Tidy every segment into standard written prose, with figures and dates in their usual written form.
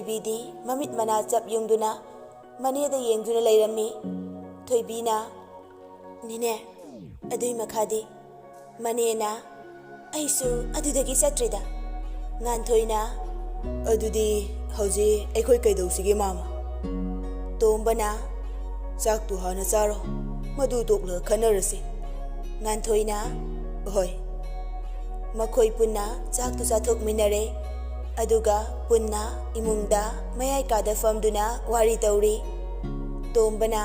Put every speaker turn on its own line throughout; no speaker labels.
ꯊꯣꯏꯕꯤꯗꯤ ꯃꯃꯤꯠ ꯃꯅꯥ ꯆꯞ ꯌꯨꯡꯗꯨꯅ ꯃꯅꯦꯗ ꯌꯦꯡꯗꯨꯅ ꯂꯩꯔꯝꯃꯤ꯫ ꯊꯣꯏꯕꯤꯅ "ꯅꯤꯅꯦ ꯑꯗꯨꯏ ꯃꯈꯥꯗꯤ?" ꯃꯅꯦꯅ "ꯑꯩꯁꯨ ꯑꯗꯨꯗꯒꯤ ꯆꯠꯇ꯭ꯔꯤꯗ." ꯉꯥꯟꯊꯣꯏꯅ "ꯑꯗꯨꯗꯤ ꯍꯧꯖꯤꯛ ꯑꯩꯈꯣꯏ ꯀꯩꯗꯧꯁꯤꯒꯦ ꯃꯥꯃ?" ꯇꯣꯝꯕꯅ "ꯆꯥꯛꯇꯨ ꯍꯥꯟꯅ ꯆꯥꯔꯣ, ꯃꯗꯨ ꯇꯣꯛꯂꯒ ꯈꯟꯅꯔꯁꯤ." ꯉꯥꯟꯊꯣꯏꯅ "ꯍꯣꯏ." ꯃꯈꯣꯏ ꯄꯨꯟꯅ ꯆꯥꯛꯇꯨ ꯆꯥꯊꯣꯛꯃꯤꯟꯅꯔꯦ꯫ ꯑꯗꯨꯒ ꯄꯨꯟꯅ ꯏꯃꯨꯡꯗ ꯃꯌꯥꯏ ꯀꯥꯗ ꯐꯝꯗꯨꯅ ꯋꯥꯔꯤ ꯇꯧꯔꯤ꯫ ꯇꯣꯝꯕꯅ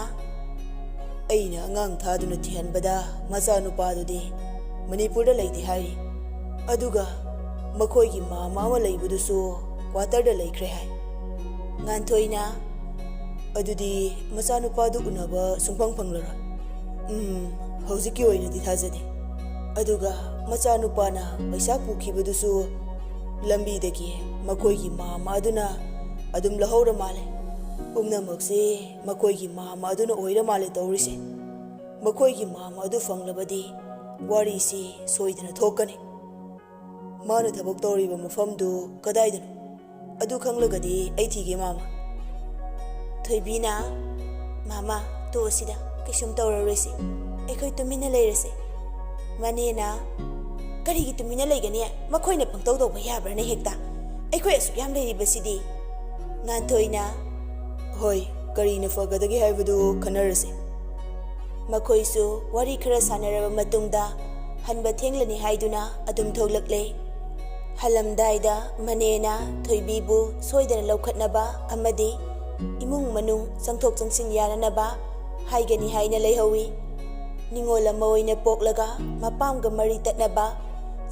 "ꯑꯩꯅ ꯑꯉꯥꯡ ꯊꯥꯗꯨꯅ ꯊꯤꯍꯟꯕꯗ ꯃꯆꯥꯅꯨꯄꯥꯗꯨꯗꯤ ꯃꯅꯤꯄꯨꯔꯗ ꯂꯩꯇꯦ ꯍꯥꯏꯔꯤ, ꯑꯗꯨꯒ ꯃꯈꯣꯏꯒꯤ ꯃꯥꯃ ꯑꯃ ꯂꯩꯕꯗꯨꯁꯨ ꯀ꯭ꯋꯥꯇꯔꯗ ꯂꯩꯈ꯭ꯔꯦ ꯍꯥꯏ." ꯉꯥꯟꯊꯣꯏꯅ "ꯑꯗꯨꯗꯤ ꯃꯆꯥꯅꯨꯄꯥꯗꯨ ꯎꯅꯕ ꯁꯨꯡꯐꯪ ꯐꯪꯂꯔꯣꯏ." "ꯍꯧꯖꯤꯛꯀꯤ ꯑꯣꯏꯅꯗꯤ ꯊꯥꯖꯗꯦ. ꯑꯗꯨꯒ ꯃꯆꯥꯅꯨꯄꯥꯅ ꯄꯩꯁꯥ ꯄꯨꯈꯤꯕꯗꯨꯁꯨ ꯂꯝꯕꯤꯗꯒꯤ ꯃꯈꯣꯏꯒꯤ ꯃꯥꯃ ꯑꯗꯨꯅ ꯑꯗꯨꯝ ꯂꯧꯍꯧꯔ ꯃꯥꯜꯂꯦ. ꯄꯨꯝꯅꯃꯛꯁꯦ ꯃꯈꯣꯏꯒꯤ ꯃꯥꯃ ꯑꯗꯨꯅ ꯑꯣꯏꯔ ꯃꯥꯜꯂꯦ ꯇꯧꯔꯤꯁꯦ. ꯃꯈꯣꯏꯒꯤ ꯃꯥꯃ ꯑꯗꯨ ꯐꯪꯂꯕꯗꯤ ꯋꯥꯔꯤꯁꯤ ꯁꯣꯏꯗꯅ ꯊꯣꯛꯀꯅꯤ. ꯃꯥꯅ ꯊꯕꯛ ꯇꯧꯔꯤꯕ ꯃꯐꯝꯗꯨ ꯀꯗꯥꯏꯗꯅꯣ? ꯑꯗꯨ ꯈꯪꯂꯒꯗꯤ ꯑꯩ ꯊꯤꯒꯦ ꯃꯥꯃ." ꯊꯣꯏꯕꯤꯅ "ꯃꯥꯃ ꯇꯣꯛꯑꯁꯤꯗ, ꯀꯩꯁꯨꯝ ꯇꯧꯔꯔꯣꯏꯁꯤ. ꯑꯩꯈꯣই ꯇꯨꯃꯤꯟꯅ ꯂꯩꯔꯁꯤ." ꯃꯅꯦꯅ "ꯀꯔꯤꯒꯤ ꯇꯨꯃꯤꯟꯅ ꯂꯩꯒꯅꯤ? ꯃꯈꯣꯏꯅ ꯄꯪꯇꯧ ꯇꯧꯕ ꯌꯥꯕ꯭ꯔꯅꯦ ꯍꯦꯛꯇ? ꯑꯩꯈꯣꯏ ꯑꯁꯨꯛ ꯌꯥꯝ ꯂꯩꯔꯤꯕꯁꯤꯗꯤ." ꯉꯥꯟꯊꯣꯏꯅ "ꯍꯣꯏ, ꯀꯔꯤꯅ ꯐꯒꯗꯒꯦ ꯍꯥꯏꯕꯗꯨ ꯈꯟꯅꯔꯁꯤ." ꯃꯈꯣꯏꯁꯨ ꯋꯥꯔꯤ ꯈꯔ ꯁꯥꯟꯅꯔꯕ ꯃꯇꯨꯡꯗ ꯍꯟꯕ ꯊꯦꯡꯂꯅꯤ ꯍꯥꯏꯗꯨꯅ ꯑꯗꯨꯝ ꯊꯣꯛꯂꯛꯂꯦ꯫ ꯍꯜꯂꯝꯗꯥꯏꯗ ꯃꯅꯦꯅ ꯊꯣꯏꯕꯤꯕꯨ ꯁꯣꯏꯗꯅ ꯂꯧꯈꯠꯅꯕ ꯑꯃꯗꯤ ꯏꯃꯨꯡ ꯃꯅꯨꯡ ꯆꯪꯊꯣꯛ ꯆꯪꯁꯤꯟ ꯌꯥꯅꯅꯕ ꯍꯥꯏꯒꯅꯤ ꯍꯥꯏꯅ ꯂꯩꯍꯧꯏ꯫ ꯅꯤꯡꯉꯣꯜ ꯑꯃ ꯑꯣꯏꯅ ꯄꯣꯛꯂꯒ ꯃꯄꯥꯝꯒ ꯃꯔꯤ ꯇꯠꯅꯕ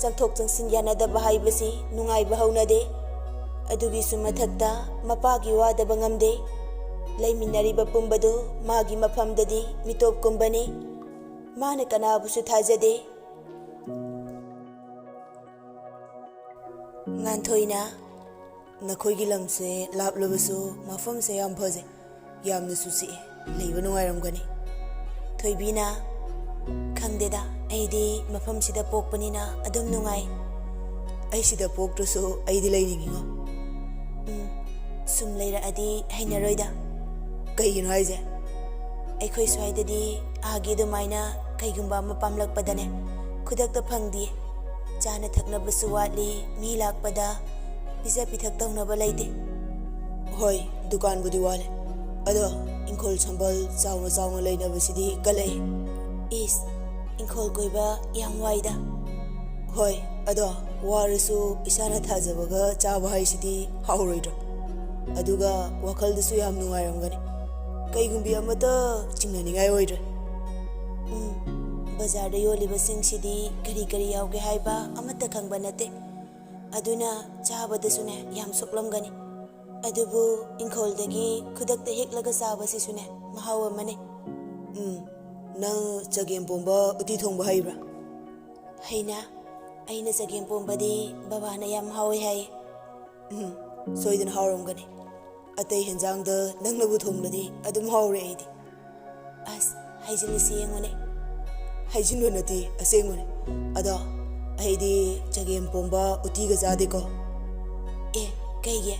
ꯆꯪꯊꯣꯛ ꯆꯪꯁꯤꯟ ꯌꯥꯅꯗꯕ ꯍꯥꯏꯕꯁꯤ ꯅꯨꯡꯉꯥꯏꯕ ꯍꯧꯅꯗꯦ꯫ ꯑꯗꯨꯒꯤꯁꯨ ꯃꯊꯛꯇ ꯃꯄꯥꯒꯤ ꯋꯥꯗꯕ ꯉꯝꯗꯦ꯫ ꯂꯩꯃꯤꯟꯅꯔꯤꯕ ꯄꯨꯝꯕꯗꯨ ꯃꯥꯒꯤ ꯃꯐꯝꯗꯗꯤ ꯃꯤꯇꯣꯞꯀꯨꯝꯕꯅꯤ꯫ ꯃꯥꯅ ꯀꯅꯥꯕꯨꯁꯨ ꯊꯥꯖꯗꯦ꯫ ꯉꯥꯟꯊꯣꯏꯅ "ꯅꯈꯣꯏꯒꯤ ꯂꯝꯁꯦ ꯂꯥꯞꯂꯕꯁꯨ ꯃꯐꯝꯁꯦ ꯌꯥꯝ ꯐꯖꯩ, ꯌꯥꯝꯅꯁꯨ ꯆꯤꯛꯏ, ꯂꯩꯕ ꯅꯨꯡꯉꯥꯏꯔꯝꯒꯅꯤ." ꯊꯣꯏꯕꯤꯅ "ꯈꯪꯗꯦꯗ, ꯑꯩꯗꯤ ꯃꯐꯝꯁꯤꯗ ꯄꯣꯛꯄꯅꯤꯅ ꯑꯗꯨꯝ ꯅꯨꯡꯉꯥꯏ." "ꯑꯩ ꯁꯤꯗ ꯄꯣꯛꯇ꯭ꯔꯁꯨ ꯑꯩꯗꯤ ꯂꯩꯅꯤꯡꯉꯤꯉꯣ." "ꯁꯨꯝ ꯂꯩꯔꯛꯑꯗꯤ ꯍꯩꯅꯔꯣꯏꯗ." "ꯀꯩꯒꯤꯅꯣ ꯍꯥꯏꯁꯦ?" "ꯑꯩꯈꯣꯏ ꯁ꯭ꯋꯥꯏꯗꯗꯤ ꯑꯥꯒꯤ ꯑꯗꯨꯃꯥꯏꯅ ꯀꯩꯒꯨꯝꯕ ꯑꯃ ꯄꯥꯝꯂꯛꯄꯗꯅꯦ ꯈꯨꯗꯛꯇ ꯐꯪꯗꯤꯌꯦ. ꯆꯥꯅ ꯊꯛꯅꯕꯁꯨ ꯋꯥꯠꯂꯤ, ꯃꯤ ꯂꯥꯛꯄꯗ ꯄꯤꯖ ꯄꯤꯊꯛ ꯇꯧꯅꯕ ꯂꯩꯇꯦ." "ꯍꯣꯏ, ꯗꯨꯀꯥꯟꯕꯨꯗꯤ ꯋꯥꯠꯂꯦ, ꯑꯗꯣ ꯏꯪꯈꯣꯜ ꯁꯝꯕꯜ ꯆꯥꯎꯅ ꯆꯥꯎꯅ ꯂꯩꯅꯕꯁꯤꯗꯤ ꯀꯜꯂꯛꯏ." "ꯏꯁ, ꯏꯪꯈꯣꯜ ꯀꯣꯏꯕ ꯌꯥꯝ ꯋꯥꯏꯗ." "ꯍꯣꯏ, ꯑꯗꯣ ꯋꯥꯔꯁꯨ ꯏꯁꯥꯅ ꯊꯥꯖꯕꯒ ꯆꯥꯕ ꯍꯥꯏꯁꯤꯗꯤ ꯍꯥꯎꯔꯣꯏꯗ꯭ꯔꯣ? ꯑꯗꯨꯒ ꯋꯥꯈꯜꯗꯁꯨ ꯌꯥꯝ ꯅꯨꯡꯉꯥꯏꯔꯝꯒꯅꯤ. ꯀꯩꯒꯨꯝꯕꯤ ꯑꯃꯠꯇ ꯆꯤꯡꯅꯅꯤꯡꯉꯥꯏ ꯑꯣꯏꯗ꯭ꯔꯦ." "ꯕꯖꯥꯔꯗ ꯌꯣꯜꯂꯤꯕꯁꯤꯡꯁꯤꯗꯤ ꯀꯔꯤ ꯀꯔꯤ ꯌꯥꯎꯒꯦ ꯍꯥꯏꯕ ꯑꯃꯠꯇ ꯈꯪꯕ ꯅꯠꯇꯦ. ꯑꯗꯨꯅ ꯆꯥꯕꯗꯁꯨꯅꯦ ꯌꯥꯝ ꯁꯣꯛꯂꯝꯒꯅꯤ. ꯑꯗꯨꯕꯨ ꯏꯪꯈꯣꯜꯗꯒꯤ ꯈꯨꯗꯛꯇ ꯍꯦꯛꯂꯒ ꯆꯥꯕꯁꯤꯁꯨꯅꯦ ꯃꯍꯥꯎ ꯑꯃꯅꯤ." "ꯅꯪ ꯆꯒꯦꯝꯄꯣꯝꯕ ꯎꯇꯤ ꯊꯣꯡꯕ ꯍꯩꯕ꯭ꯔꯥ?" "ꯍꯩꯅ. ꯑꯩꯅ ꯆꯒꯦꯝꯄꯣꯝꯕꯗꯤ ꯕꯕꯥꯅ ꯌꯥꯝ ꯍꯥꯎꯋꯤ ꯍꯥꯏꯌꯦ." "ꯁꯣꯏꯗꯅ ꯍꯥꯎꯔꯝꯒꯅꯤ. ꯑꯇꯩ ꯍꯦꯟꯖꯥꯡꯗ ꯅꯪꯅꯕꯨ ꯊꯣꯡꯂꯗꯤ ꯑꯗꯨꯝ ꯍꯥꯎꯔꯦ ꯑꯩꯗꯤ." "ꯑꯁ, ꯍꯩꯖꯤꯜꯂꯤꯁꯤ ꯌꯦꯡꯉꯨꯅꯦ." "ꯍꯩꯖꯤꯟꯕ ꯅꯠꯇꯦ, ꯑꯁꯦꯡꯕꯅꯦ. ꯑꯗꯣ ꯑꯩꯗꯤ ꯆꯒꯦꯝꯄꯣꯝꯕ ꯎꯇꯤꯒ ꯆꯥꯗꯦꯀꯣ." "ꯑꯦ, ꯀꯩꯒꯤ?"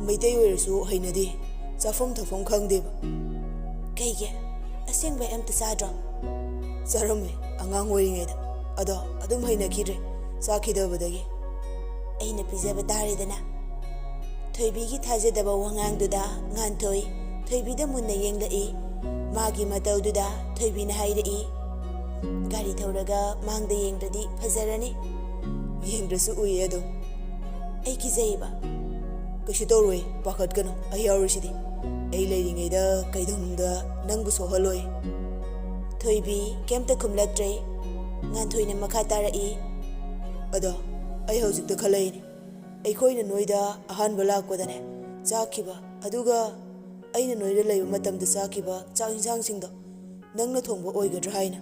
"ꯃꯩꯇꯩ ꯑꯣꯏꯔꯁꯨ ꯍꯩꯅꯗꯦ, ꯆꯥꯐꯝ ꯊꯛꯐꯝ ꯈꯪꯗꯦꯕ." "ꯀꯩꯒꯤ? ꯑꯁꯦꯡꯕꯩ ꯑꯝꯇ ꯆꯥꯗ꯭ꯔꯣ?" "ꯆꯥꯔꯝꯃꯦ ꯑꯉꯥꯡ ꯑꯣꯏꯔꯤꯉꯩꯗ, ꯑꯗꯣ ꯑꯗꯨꯝ ꯍꯩꯅꯈꯤꯗ꯭ꯔꯦ ꯆꯥꯈꯤꯗꯕꯗꯒꯤ." "ꯑꯩꯅ ꯄꯤꯖꯕ ꯇꯥꯔꯦꯗꯅ." ꯊꯣꯏꯕꯤꯒꯤ ꯊꯥꯖꯗꯕ ꯋꯥꯉꯥꯡꯗꯨꯗ ꯉꯥꯟꯊꯣꯏ ꯊꯣꯏꯕꯤꯗ ꯃꯨꯟꯅ ꯌꯦꯡꯂꯛꯏ꯫ ꯃꯥꯒꯤ ꯃꯇꯧꯗꯨꯗ ꯊꯣꯏꯕꯤꯅ ꯍꯥꯏꯔꯛꯏ, "ꯒꯥꯔꯤ ꯊꯧꯔꯒ ꯃꯥꯡꯗ ꯌꯦꯡꯗ꯭ꯔꯗꯤ ꯐꯖꯔꯅꯤ." "ꯌꯦꯡꯗ꯭ꯔꯁꯨ ꯎꯏꯌꯦ ꯑꯗꯨꯝ." "ꯑꯩ ꯀꯤꯖꯩꯕ." "ꯀꯩꯁꯨ ꯇꯧꯔꯣꯏ, ꯄꯥꯈꯠꯀꯅꯨ, ꯑꯩ ꯌꯥꯎꯔꯤꯁꯤꯗꯤ. ꯑꯩ ꯂꯩꯔꯤꯉꯩꯗ ꯀꯩꯗꯧꯅꯨꯡꯗ ꯅꯪꯕꯨ ꯁꯣꯛꯍꯜꯂꯣꯏ." ꯊꯣꯏꯕꯤ ꯀꯩꯝꯇ ꯈꯨꯝꯂꯛꯇ꯭ꯔꯦ꯫ ꯉꯥꯟꯊꯣꯏꯅ ꯃꯈꯥ ꯇꯥꯔꯛꯏ, "ꯑꯗꯣ ꯑꯩ ꯍꯧꯖꯤꯛꯇ ꯈꯜꯂꯛꯏꯅꯦ, ꯑꯩꯈꯣꯏꯅ ꯅꯣꯏꯗ ꯑꯍꯥꯟꯕ ꯂꯥꯛꯄꯗꯅꯦ ꯆꯥꯈꯤꯕ, ꯑꯗꯨꯒ ꯑꯩꯅ ꯅꯣꯏꯗ ꯂꯩꯕ ꯃꯇꯝꯗ ꯆꯥꯈꯤꯕ ꯆꯥꯛ ꯏꯟꯁꯥꯡꯁꯤꯡꯗꯣ ꯅꯪꯅ ꯊꯣꯡꯕ ꯑꯣꯏꯒꯗ꯭ꯔꯥ ꯍꯥꯏꯅ."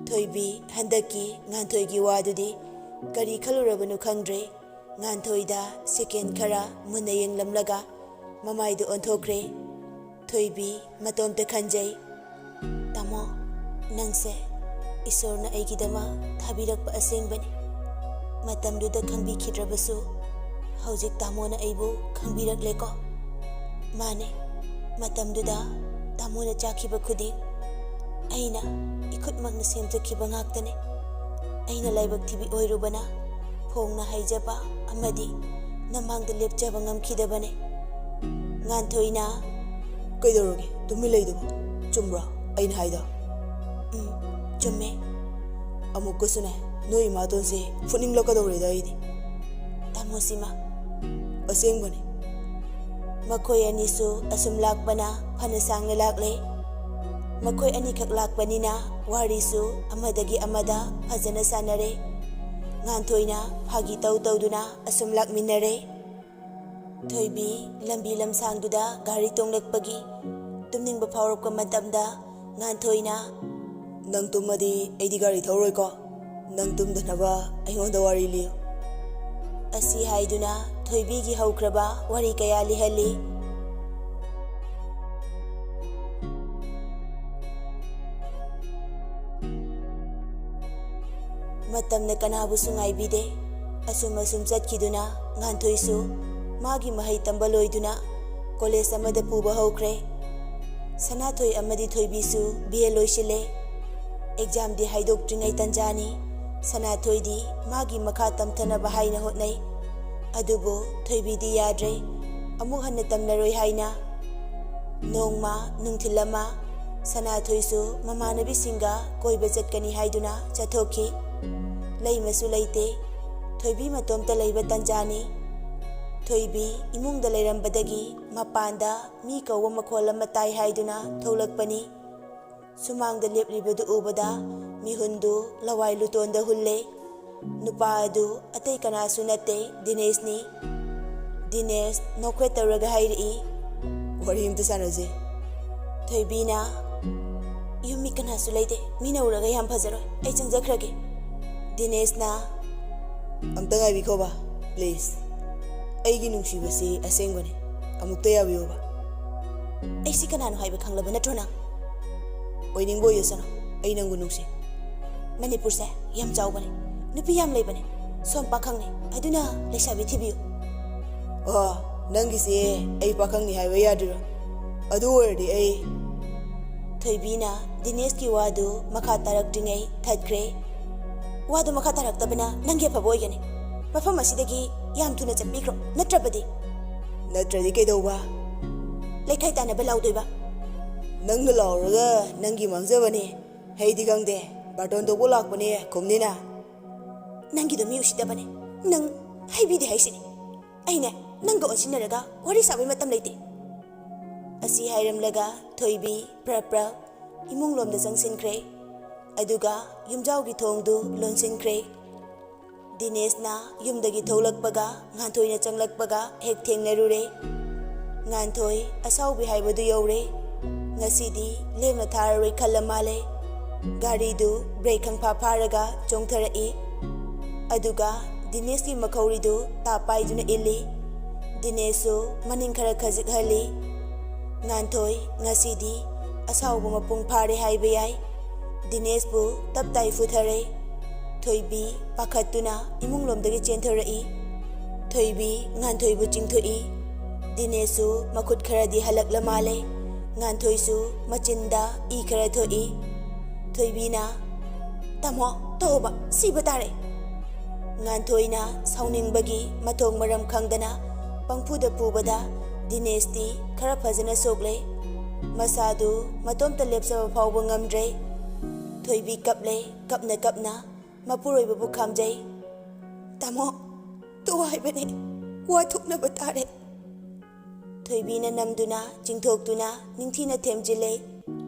ꯊꯣꯏꯕꯤ ꯍꯟꯗꯛꯀꯤ ꯉꯥꯟꯊꯣꯏꯒꯤ ꯋꯥꯗꯨꯗꯤ ꯀꯔꯤ ꯈꯜꯂꯨꯔꯕꯅꯣ ꯈꯪꯗ꯭ꯔꯦ꯫ ꯉꯥꯟꯊꯣꯏꯗ ꯁꯦꯀꯦꯟ ꯈꯔ ꯃꯨꯟꯅ ꯌꯦꯡꯂꯝꯂꯒ ꯃꯃꯥꯏꯗꯨ ꯑꯣꯟꯊꯣꯛꯈ꯭ꯔꯦ꯫ ꯊꯣꯏꯕꯤ ꯃꯇꯣꯝꯇ ꯈꯟꯖꯩ, "ꯇꯥꯃꯣ, ꯅꯪꯁꯦ ꯏꯁꯣꯔꯅ ꯑꯩꯒꯤꯗꯃꯛ ꯊꯥꯕꯤꯔꯛꯄ ꯑꯁꯦꯡꯕꯅꯤ꯫ ꯃꯇꯝꯗꯨꯗ ꯈꯪꯕꯤꯈꯤꯗ꯭ꯔꯕꯁꯨ ꯍꯧꯖꯤꯛ ꯇꯥꯃꯣꯅ ꯑꯩꯕꯨ ꯈꯪꯕꯤꯔꯛꯂꯦꯀꯣ? ꯃꯥꯅꯦ, ꯃꯇꯝꯗꯨꯗ ꯇꯥꯃꯣꯅ ꯆꯥꯈꯤꯕ ꯈꯨꯗꯤꯡ ꯑꯩꯅ ꯏꯈꯨꯠꯃꯛꯅ ꯁꯦꯝꯖꯈꯤꯕ ꯉꯥꯛꯇꯅꯦ꯫ ꯑꯩꯅ ꯂꯥꯏꯕꯛ ꯊꯤꯕꯤ ꯑꯣꯏꯔꯨꯕꯅ ꯐꯣꯡꯅ ꯍꯥꯏꯖꯕ ꯑꯃꯗꯤ ꯅꯃꯥꯡꯗ ꯂꯦꯞꯆꯕ ꯉꯝꯈꯤꯗꯕꯅꯦ꯫ ꯉꯥꯟꯊꯣꯏꯅ
ꯀꯩꯗꯧꯔꯒꯦ ꯇꯨꯃꯤꯟ ꯂꯩꯗꯨꯕꯨ? ꯆꯨꯝꯕ꯭ꯔꯣ ꯑꯩꯅ ꯍꯥꯏꯗꯣ?
ꯆꯨꯝꯃꯦ꯫
ꯑꯃꯨꯛꯀꯁꯨꯅꯦ ꯅꯣꯏ ꯏꯃꯥꯇꯣꯟꯁꯦ ꯐꯨꯠꯅꯤꯡꯂꯛꯀꯗꯧꯔꯦꯗ ꯑꯩꯗꯤ꯫
ꯇꯥꯃꯣꯁꯤꯃ
ꯑꯁꯦꯡꯕꯅꯦ꯫
ꯃꯈꯣꯏ ꯑꯅꯤꯁꯨ ꯑꯁꯨꯝ ꯂꯥꯛꯄꯅ ꯐꯅ ꯁꯥꯡꯅ ꯂꯥꯛꯂꯦ꯫ ꯃꯈꯣꯏ ꯑꯅꯤꯈꯛ ꯂꯥꯛꯄꯅꯤꯅ ꯋꯥꯔꯤꯁꯨ ꯑꯃꯗꯒꯤ ꯑꯃꯗ ꯐꯖꯅ ꯁꯥꯟꯅꯔꯦ꯫ ꯉꯥꯟꯊꯣꯏꯅ ꯐꯥꯒꯤ ꯇꯧꯗꯨꯅ ꯑꯁꯨꯝ ꯂꯥꯛꯃꯤꯟꯅꯔꯦ꯫ ꯊꯣꯏꯕꯤ ꯂꯝꯕꯤ ꯂꯝꯁꯥꯡꯗꯨꯗ ꯒꯥꯔꯤ ꯇꯣꯡꯂꯛꯄꯒꯤ ꯇꯨꯝꯅꯤꯡꯕ ꯐꯥꯎꯔꯛꯄ ꯃꯇꯝꯗ ꯉꯥꯟꯊꯣꯏꯅ
ꯅꯪ ꯇꯨꯝꯃꯗꯤ ꯑꯩꯗꯤ ꯒꯥꯔꯤ ꯊꯧꯔꯣꯏꯀꯣ? ꯅꯪ ꯇꯨꯝꯗꯅꯕ ꯑꯩꯉꯣꯟꯗ ꯋꯥꯔꯤ ꯂꯤꯌꯨ
ꯑꯁꯤ ꯍꯥꯏꯗꯨꯅ ꯊꯣꯏꯕꯤꯒꯤ ꯍꯧꯈ꯭ꯔꯕ ꯋꯥꯔꯤ ꯀꯌꯥ ꯂꯤꯍꯜꯂꯤ꯫ ꯃꯇꯝꯅ ꯀꯅꯥꯕꯨꯁꯨ ꯉꯥꯏꯕꯤꯗꯦ꯫ ꯑꯁꯨꯝ ꯆꯠꯈꯤꯗꯨꯅ ꯉꯥꯟꯊꯣꯏꯁꯨ ꯃꯥꯒꯤ ꯃꯍꯩ ꯇꯝꯕ ꯂꯣꯏꯗꯨꯅ ꯀꯣꯂꯦꯖ ꯑꯃꯗ ꯄꯨꯕ ꯍꯧꯈ꯭ꯔꯦ꯫ ꯁꯅꯥꯊꯣꯏ ꯑꯃꯗꯤ ꯊꯣꯏꯕꯤꯁꯨ BA ꯂꯣꯏꯁꯤꯜꯂꯦ꯫ ꯑꯦꯛꯖꯥꯝꯗꯤ ꯍꯥꯏꯗꯣꯛꯇ꯭ꯔꯤꯉꯩ ꯇꯟꯖꯥꯅꯤ꯫ ꯁꯅꯥꯊꯣꯏꯗꯤ ꯃꯥꯒꯤ ꯃꯈꯥ ꯇꯝꯊꯅꯕ ꯍꯥꯏꯅ ꯍꯣꯠꯅꯩ꯫ ꯑꯗꯨꯕꯨ ꯊꯣꯏꯕꯤꯗꯤ ꯌꯥꯗ꯭ꯔꯦ, ꯑꯃꯨꯛ ꯍꯟꯅ ꯇꯝꯂꯔꯣꯏ ꯍꯥꯏꯅ꯫ ꯅꯣꯡꯃ ꯅꯨꯡꯊꯤꯜ ꯑꯃ ꯁꯅꯥꯊꯣꯏꯁꯨ ꯃꯃꯥꯟꯅꯕꯤꯁꯤꯡꯒ ꯀꯣꯏꯕ ꯆꯠꯀꯅꯤ ꯍꯥꯏꯗꯨꯅ ꯆꯠꯊꯣꯛꯈꯤ꯫ ꯂꯩꯃꯁꯨ ꯂꯩꯇꯦ, ꯊꯣꯏꯕꯤ ꯃꯇꯣꯝꯇ ꯂꯩꯕ ꯇꯟꯖꯥꯅꯤ꯫ ꯊꯣꯏꯕꯤ ꯏꯃꯨꯡꯗ ꯂꯩꯔꯝꯕꯗꯒꯤ ꯃꯄꯥꯟꯗ ꯃꯤ ꯀꯧꯕ ꯃꯈꯣꯜ ꯑꯃ ꯇꯥꯏ ꯍꯥꯏꯗꯨꯅ ꯊꯣꯛꯂꯛꯄꯅꯤ꯫ ꯁꯨꯃꯥꯡꯗ ꯂꯦꯞꯂꯤꯕꯗꯨ ꯎꯕꯗ ꯃꯤꯍꯨꯟꯗꯨ ꯂꯋꯥꯏ ꯂꯨꯇꯣꯟꯗ ꯍꯨꯜꯂꯦ꯫ ꯅꯨꯄꯥ ꯑꯗꯨ ꯑꯇꯩ ꯀꯅꯥꯁꯨ ꯅꯠꯇꯦ, ꯗꯤꯅꯦꯁꯅꯤ꯫ ꯗꯤꯅꯦꯁ ꯅꯣꯛꯐꯦꯠ ꯇꯧꯔꯒ ꯍꯥꯏꯔꯛꯏ,
ꯋꯥꯔꯤ ꯑꯝꯇ ꯁꯥꯟꯅꯁꯦ꯫
ꯊꯣꯏꯕꯤꯅ ꯌꯨꯝ ꯃꯤ ꯀꯅꯥꯁꯨ ꯂꯩꯇꯦ, ꯃꯤꯅ ꯎꯔꯒ ꯌꯥꯝ ꯐꯖꯔꯣꯏ, ꯑꯩ ꯆꯪꯖꯈ꯭ꯔꯒꯦ꯫ ꯗꯤꯅꯦꯁꯅ
ꯑꯝꯇ ꯉꯥꯏꯕꯤꯈꯣꯕ ꯄ꯭ꯂꯤꯖ, ꯑꯩꯒꯤ ꯅꯨꯡꯁꯤꯕꯁꯤ ꯑꯁꯦꯡꯕꯅꯤ, ꯑꯃꯨꯛꯇ ꯌꯥꯕꯤꯌꯣꯕ꯫
ꯑꯩꯁꯤ ꯀꯅꯥꯅꯣ ꯍꯥꯏꯕ ꯈꯪꯂꯕ ꯅꯠꯇ꯭ꯔꯣ ꯅꯪ?
ꯑꯣꯏꯅꯤꯡꯕ ꯑꯣꯏꯖꯁꯅꯨ, ꯑꯩ ꯅꯪꯕꯨ ꯅꯨꯡꯁꯤ꯫
ꯃꯅꯤꯄꯨꯔꯁꯦ ꯌꯥꯝ ꯆꯥꯎꯕꯅꯦ, ꯅꯨꯄꯤ ꯌꯥꯝ ꯂꯩꯕꯅꯦ, ꯁꯣꯝ ꯄꯥꯈꯪꯅꯤ, ꯑꯗꯨꯅ ꯂꯩꯁꯥꯕꯤ ꯊꯤꯕꯤꯌꯨ꯫
ꯅꯪꯒꯤꯁꯦ ꯑꯩ ꯄꯥꯈꯪꯅꯤ ꯍꯥꯏꯕ ꯌꯥꯗ꯭ꯔꯤꯔꯣ? ꯑꯗꯨ ꯑꯣꯏꯔꯗꯤ ꯑꯩ
ꯊꯣꯏꯕꯤꯅ ꯗꯤꯅꯦꯁꯀꯤ ꯋꯥꯗꯨ ꯃꯈꯥ ꯇꯥꯔꯛꯇ꯭ꯔꯤꯉꯩ ꯊꯠꯈ꯭ꯔꯦ꯫ ꯋꯥꯗꯨ ꯃꯈꯥ ꯇꯥꯔꯛꯇꯕꯅ ꯅꯪꯒꯤ ꯑꯐꯕ ꯑꯣꯏꯒꯅꯤ꯫ ꯃꯐꯝ ꯑꯁꯤꯗꯒꯤ ꯌꯥꯝ ꯊꯨꯅ ꯆꯠꯄꯤꯈ꯭ꯔꯣ,
ꯅꯠꯇ꯭ꯔꯗꯤ ꯀꯩꯗꯧꯕ?
ꯂꯩꯀꯥꯏ ꯇꯥꯟꯅꯕ ꯂꯥꯎꯗꯣꯏꯕ꯫
ꯅꯪꯅ ꯂꯥꯎꯔꯒ ꯅꯪꯒꯤ ꯃꯥꯡꯖꯕꯅꯤ, ꯑꯩꯗꯤ ꯈꯪꯗꯦ, ꯕꯥꯔꯇꯣꯟ ꯇꯧꯕ ꯂꯥꯛꯄꯅꯦ ꯈꯨꯝꯅꯤꯅ꯫
ꯅꯪꯒꯤꯗꯣ ꯃꯤ ꯎꯁꯤꯠꯇꯕꯅꯦ, ꯅꯪ ꯍꯥꯏꯕꯤꯗꯦ ꯍꯥꯏꯁꯤꯅꯤ꯫ ꯑꯩꯅꯦ ꯅꯪꯒ ꯑꯣꯟꯁꯤꯟꯅꯔꯒ ꯋꯥꯔꯤ ꯁꯥꯕꯩ ꯃꯇꯝ ꯂꯩꯇꯦ꯫ ꯑꯁꯤ ꯍꯥꯏꯔꯝꯂꯒ ꯊꯣꯏꯕꯤ ꯄ꯭ꯔꯞ ꯏꯃꯨꯡ ꯂꯣꯝꯗ ꯆꯪꯁꯤꯟꯈ꯭ꯔꯦ꯫ ꯑꯗꯨꯒ ꯌꯨꯝꯖꯥꯎꯒꯤ ꯊꯣꯡꯗꯨ ꯂꯣꯟꯁꯤꯟꯈ꯭ꯔꯦ꯫ ꯗꯤꯅꯦꯁꯅ ꯌꯨꯝꯗꯒꯤ ꯊꯣꯛꯂꯛꯄꯒ ꯉꯥꯟꯊꯣꯏꯅ ꯆꯪꯂꯛꯄꯒ ꯍꯦꯛ ꯊꯦꯡꯅꯔꯨꯔꯦ꯫ ꯉꯥꯟꯊꯣꯏ ꯑꯁꯥꯎꯕꯤ ꯍꯥꯏꯕꯗꯨ ꯌꯧꯔꯦ꯫ ꯉꯁꯤꯗꯤ ꯂꯦꯝꯅ ꯊꯥꯔꯔꯣꯏ ꯈꯜꯂ ꯃꯥꯜꯂꯦ꯫ ꯒꯥꯔꯤꯗꯨ ꯕ꯭ꯔꯦꯛ ꯈꯪꯐꯥ ꯐꯥꯔꯒ ꯆꯣꯡꯊꯔꯛꯏ꯫ ꯑꯗꯨꯒ ꯗꯤꯅꯦꯁꯀꯤ ꯃꯈꯧꯔꯤꯗꯨ ꯇꯥꯞ ꯄꯥꯏꯗꯨꯅ ꯏꯜꯂꯤ꯫ ꯗꯤꯅꯦꯁꯁꯨ ꯃꯅꯤꯡ ꯈꯔ ꯈꯖꯤꯛꯍꯜꯂꯤ꯫ ꯉꯥꯟꯊꯣꯏ ꯉꯁꯤꯗꯤ ꯑꯁꯥꯎꯕ ꯃꯄꯨꯡ ꯐꯥꯔꯦ ꯍꯥꯏꯕ ꯌꯥꯏ꯫ ꯗꯤꯅꯦꯁꯄꯨ ꯇꯞꯇꯥꯏ ꯐꯨꯊꯔꯦ꯫ ꯊꯣꯏꯕꯤ ꯄꯥꯈꯠꯇꯨꯅ ꯏꯃꯨꯡꯂꯣꯝꯗꯒꯤ ꯆꯦꯟꯊꯣꯔꯛꯏ꯫ ꯊꯣꯏꯕꯤ ꯉꯥꯟꯊꯣꯏꯕꯨ ꯆꯤꯡꯊꯣꯛꯏ꯫ ꯗꯤꯅꯦꯁꯁꯨ ꯃꯈꯨꯠ ꯈꯔꯗꯤ ꯍꯜꯂꯛꯂ ꯃꯥꯜꯂꯦ꯫ ꯉꯥꯟꯊꯣꯏꯁꯨ ꯃꯆꯤꯟꯗ ꯏ ꯈꯔ ꯊꯣꯛꯏ꯫ ꯊꯣꯏꯕꯤꯅ ꯇꯥꯃꯣ ꯇꯣꯛꯑꯣꯕ, ꯁꯤꯕ ꯇꯥꯔꯦ꯫ ꯉꯥꯟꯊꯣꯏꯅ ꯁꯥꯎꯅꯤꯡꯕꯒꯤ ꯃꯊꯣꯡ ꯃꯔꯝ ꯈꯪꯗꯅ ꯄꯪꯐꯨꯗ ꯐꯨꯕꯗ ꯗꯤꯅꯦꯁꯇꯤ ꯈꯔ ꯐꯖꯅ ꯁꯣꯛꯂꯦ꯫ ꯃꯁꯥꯗꯨ ꯃꯇꯣꯝꯇ ꯂꯦꯞꯆꯕ ꯐꯥꯎꯕ ꯉꯝꯗ꯭ꯔꯦ꯫ ꯊꯣꯏꯕꯤ ꯀꯞꯂꯦ, ꯀꯞꯅ ꯃꯄꯨꯔꯣꯏꯕꯕꯨ ꯈꯥꯝꯖꯩ꯫ ꯇꯥꯃꯣ ꯇꯣꯛꯑꯣ ꯍꯥꯏꯕꯅꯦ, ꯋꯥ ꯊꯣꯛꯅꯕ ꯇꯥꯔꯦ꯫ ꯊꯣꯏꯕꯤꯅ ꯅꯝꯗꯨꯅ ꯆꯤꯡꯊꯣꯛꯇꯨꯅ ꯅꯤꯡꯊꯤꯅ ꯊꯦꯝꯖꯤꯜꯂꯦ꯫